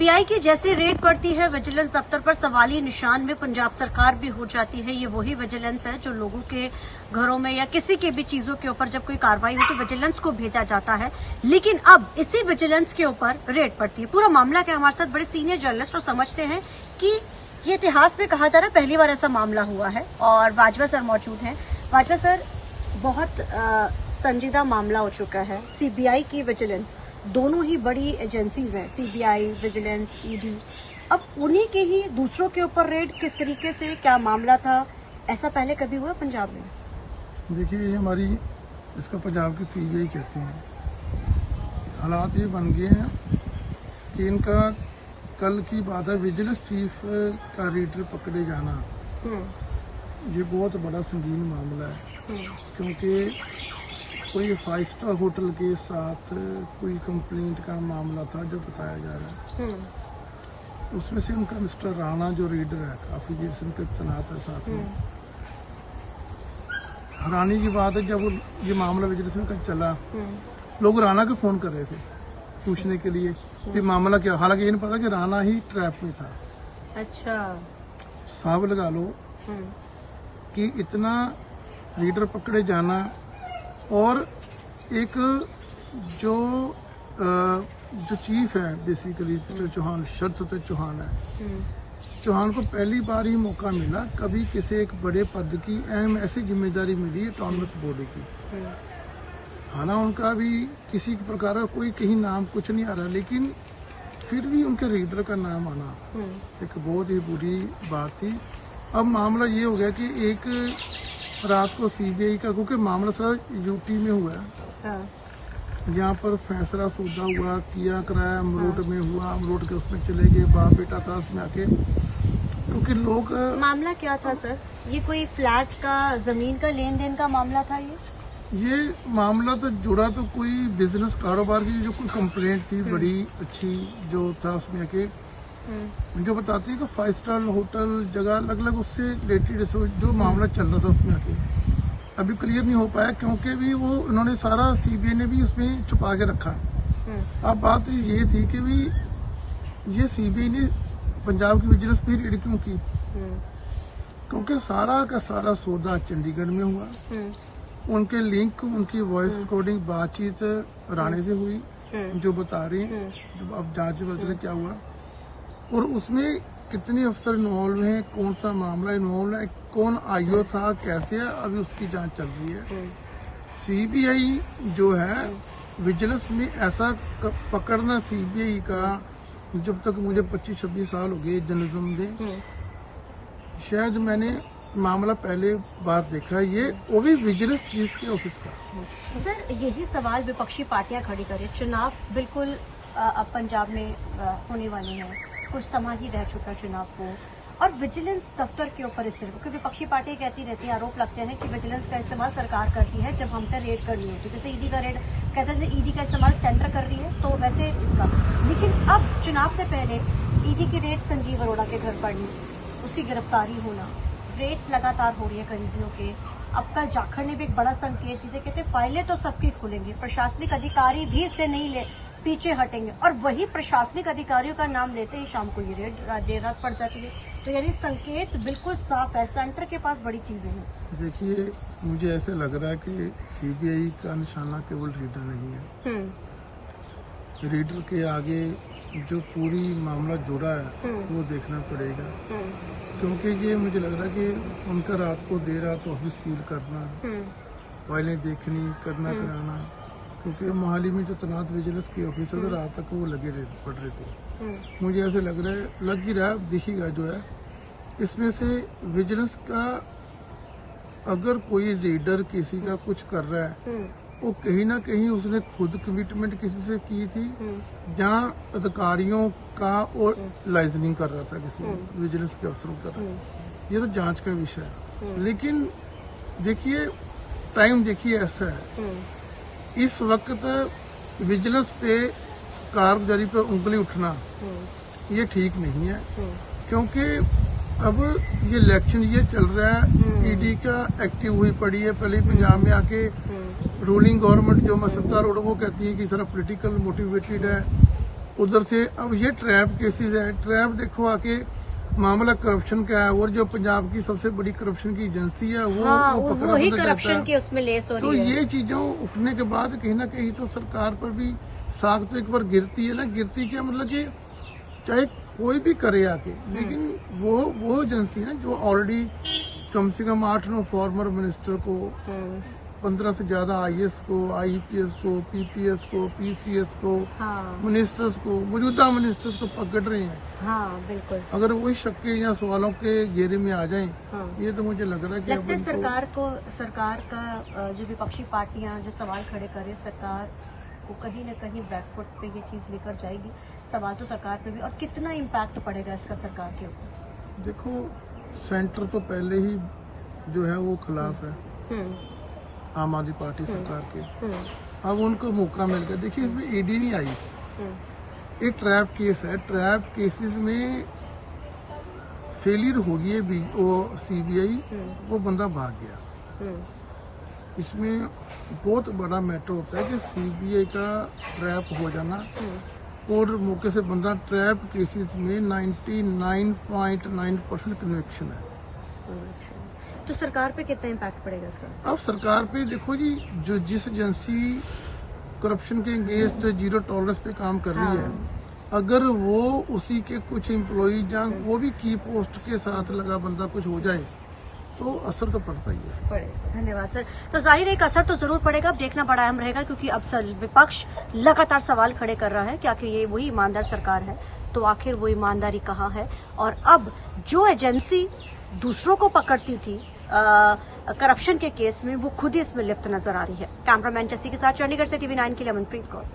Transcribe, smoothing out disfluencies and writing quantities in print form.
CBI की जैसे red पड़ती है विजिलेंस दफ्तर पर, सवालिया निशान में पंजाब सरकार भी हो जाती है। ये वही विजिलेंस है जो लोगों के घरों में या किसी के भी चीजों के ऊपर जब कोई कार्रवाई हो तो विजिलेंस को भेजा जाता है, लेकिन अब इसी विजिलेंस के ऊपर रेड पड़ती है। पूरा मामला क्या, हमारे साथ बड़े सीनियर जर्नलिस्ट तो समझते हैं कि ये इतिहास में कहा जा रहा है पहली बार ऐसा मामला हुआ है। और बाजवा सर मौजूद हैं। बाजवा सर, बहुत संजीदा मामला हो चुका है। सीबीआई की विजिलेंस, दोनों ही बड़ी एजेंसीज हैं, सीबीआई, विजिलेंस, ईडी। अब उन्हीं के ही दूसरों के ऊपर रेड, किस तरीके से, क्या मामला था, ऐसा पहले कभी हुआ पंजाब में? देखिए, ये हमारी इसका पंजाब की सीबीआई कहते हैं। हालात ये बन गए हैं कि इनका कल की बात है, विजिलेंस चीफ का रीडर पकड़े जाना, ये बहुत बड़ा संगीन मामला है। क्योंकि कोई 5 स्टार होटल के साथ कोई कंप्लेंट का मामला था जो बताया जा रहा है। उसमें से उनका मिस्टर राणा जो रीडर है, काफी देर से उनके तैनात है साथ में। हैरानी की बात है, जब ये मामला विजिलेंस में कल चला, लोग राणा को फोन कर रहे थे पूछने के लिए कि मामला क्या। हालांकि ये नहीं पता कि राणा ही ट्रैप में था। अच्छा, साहब लगा लो कि इतना रीडर पकड़े जाना, और एक जो चीफ है बेसिकली चौहान, शरद चौहान है, चौहान को पहली बार ही मौका मिला कभी किसी एक बड़े पद की अहम ऐसी जिम्मेदारी मिली ऑटोनमस बॉडी की। हालांकि उनका भी किसी प्रकार का कोई कहीं नाम कुछ नहीं आ रहा, लेकिन फिर भी उनके रीडर का नाम आना एक बहुत ही बुरी बात थी। अब मामला ये हो गया कि एक रात को सीबीआई का, क्योंकि मामला सारा यूटी में हुआ है, यहाँ पर फैसला सौदा हुआ, किया कराया अमरोड में हुआ, अमरोड के उसमें चले गए, बाप बेटा था उसमें आके, क्योंकि लोग। मामला क्या था सर? ये कोई फ्लैट का, जमीन का लेन देन का मामला था? ये मामला तो जुड़ा तो कोई बिजनेस कारोबार की जो कोई कंप्लेंट थी बड़ी अच्छी जो था उसमें आके, जो बताती है कि 5 स्टार होटल जगह अलग अलग उससे रिलेटेड जो मामला चल रहा था उसमें आके अभी क्लियर नहीं हो पाया, क्योंकि भी वो उन्होंने सारा सीबीआई ने भी उसमें छुपा के रखा। अब बात ये थी कि भी ये सीबीआई ने पंजाब की विजिलेंस पे रेड क्यों की, क्योंकि सारा का सारा सौदा चंडीगढ़ में हुआ। उनके लिंक, उनकी वॉइस रिकॉर्डिंग बातचीत राणे से हुई जो बता रही है, जो अब जांच में क्या हुआ और उसमें कितने अफसर इन्वॉल्व हैं, कौन सा मामला इन्वॉल्व है, कौन आईओ था, कैसे है, अभी उसकी जांच चल रही है। सीबीआई जो है विजिलेंस में ऐसा पकड़ना सीबीआई का, जब तक मुझे 25-26 साल हो गए जर्नलिज्म में, शायद मैंने मामला पहले बार देखा है, ये वो भी विजिलेंस चीफ के ऑफिस का। सर, यही सवाल विपक्षी पार्टियां खड़ी करें। चुनाव बिल्कुल अब पंजाब में होने वाले हैं, कुछ समय ही रह चुका चुनाव को, और विजिलेंस दफ्तर के ऊपर इस तरह, क्योंकि विपक्षी पार्टियां कहती रहती है, आरोप लगते हैं कि विजिलेंस का इस्तेमाल सरकार करती है जब हम पे रेड करनी होती है। जैसे ईडी का रेड कहते हैं, जैसे ईडी का इस्तेमाल सेंटर कर रही है तो वैसे इसका। लेकिन अब चुनाव से पहले ईडी की रेड संजीव अरोड़ा के घर पड़नी, उसकी गिरफ्तारी होना, रेड्स लगातार हो रही है करीबियों के। अब कल जाखड़ ने भी एक बड़ा संकेत दिया, कहते फाइलें तो सबकी खुलेंगी, प्रशासनिक अधिकारी भी इससे नहीं पीछे हटेंगे, और वही प्रशासनिक अधिकारियों का नाम लेते ही शाम को ये रेड देर रात पड़ जाती है। तो यानी संकेत बिल्कुल साफ है, सेंटर के पास बड़ी चीजें हैं। देखिए, मुझे ऐसे लग रहा है कि सीबीआई का निशाना केवल रीडर नहीं है। रीडर के आगे जो पूरी मामला जुड़ा है वो देखना पड़ेगा, क्योंकि ये मुझे लग रहा है कि उनका रात को देर रात ऑफिस सील करना, फाइलें देखनी, करना कराना, क्योंकि मोहाली में जो तैनात विजिलेंस के ऑफिसर रात तक वो लगे पड़ रहे थे। मुझे ऐसे लग ही रहा है, दिखेगा जो है इसमें से विजिलेंस का, अगर कोई रीडर किसी का कुछ कर रहा है वो कहीं ना कहीं उसने खुद कमिटमेंट किसी से की थी, जहाँ अधिकारियों का और लाइजनिंग कर रहा था किसी विजिलेंस के अफसरों का। ये तो जांच का विषय है, लेकिन देखिए टाइम देखिए ऐसा है, इस वक्त विजिलेंस पे कारगुजारी पे उंगली उठना ये ठीक नहीं है, क्योंकि अब ये इलेक्शन ये चल रहा है, ईडी का एक्टिव हुई पड़ी है। पहले पंजाब में आके रूलिंग गवर्नमेंट जो सत्तारूढ़ वो कहती है कि सारा पॉलिटिकल मोटिवेटेड है, उधर से अब ये ट्रैप केसेस है। ट्रैप देखो आके मामला करप्शन का है, और जो पंजाब की सबसे बड़ी करप्शन की एजेंसी है वो पकड़ा वही जाता करप्शन है। के उसमें लेस हो तो रही है। ये चीजों उठने के बाद कहीं ना कहीं तो सरकार पर भी साख तो एक बार गिरती है ना। गिरती क्या मतलब कि चाहे कोई भी करे आके, लेकिन वो एजेंसी है जो ऑलरेडी कम से कम 8-9 फॉर्मर मिनिस्टर को, 15 से ज्यादा IAS को, IPS को, PPS को, PCS को, मिनिस्टर्स को, मौजूदा मिनिस्टर्स को पकड़ रहे हैं। हाँ बिल्कुल। अगर वही शक्के या सवालों के घेरे में आ जाएं, ये तो मुझे लग रहा है कि लगता है सरकार का जो विपक्षी पार्टियां जो सवाल खड़े करे, सरकार को कहीं न कहीं बैकफुट पे ये चीज लेकर जाएगी। सवाल तो सरकार पे भी, और कितना इम्पैक्ट पड़ेगा इसका सरकार के ऊपर? देखो, सेंटर तो पहले ही जो है वो खिलाफ है आम आदमी पार्टी सरकार के। अब उनको मौका मिल गया। देखिए, इसमें ईडी नहीं आई, ये ट्रैप केस है। ट्रैप केसेस में फेलियर हो गई है वो CBI, वो बंदा भाग गया। इसमें बहुत बड़ा मैटर होता है कि CBI का ट्रैप हो जाना, और मौके से बंदा ट्रैप केसेस में 99.9% कन्विक्शन है। तो सरकार पे कितना इम्पैक्ट पड़ेगा इसका? अब सरकार पे देखो जी, जो जिस एजेंसी करप्शन के अगेंस्ट 0 टॉलरेंस पे काम कर रही है, अगर वो उसी के कुछ एम्प्लॉज या वो भी की पोस्ट के साथ लगा बंदा कुछ हो जाए तो असर तो पड़ता ही है। पड़ेगा। धन्यवाद सर। तो जाहिर है एक असर तो जरूर पड़ेगा। अब देखना बड़ा अहम रहेगा, क्योंकि अब विपक्ष लगातार सवाल खड़े कर रहा है कि आखिर ये वही ईमानदार सरकार है, तो आखिर वो ईमानदारी कहाँ है। और अब जो एजेंसी दूसरों को पकड़ती थी करप्शन के केस में, वो खुद ही इसमें लिप्त नजर आ रही है। कैमरामैन जस्सी के साथ चंडीगढ़ से TV9 के लिए अमनप्रीत कौर।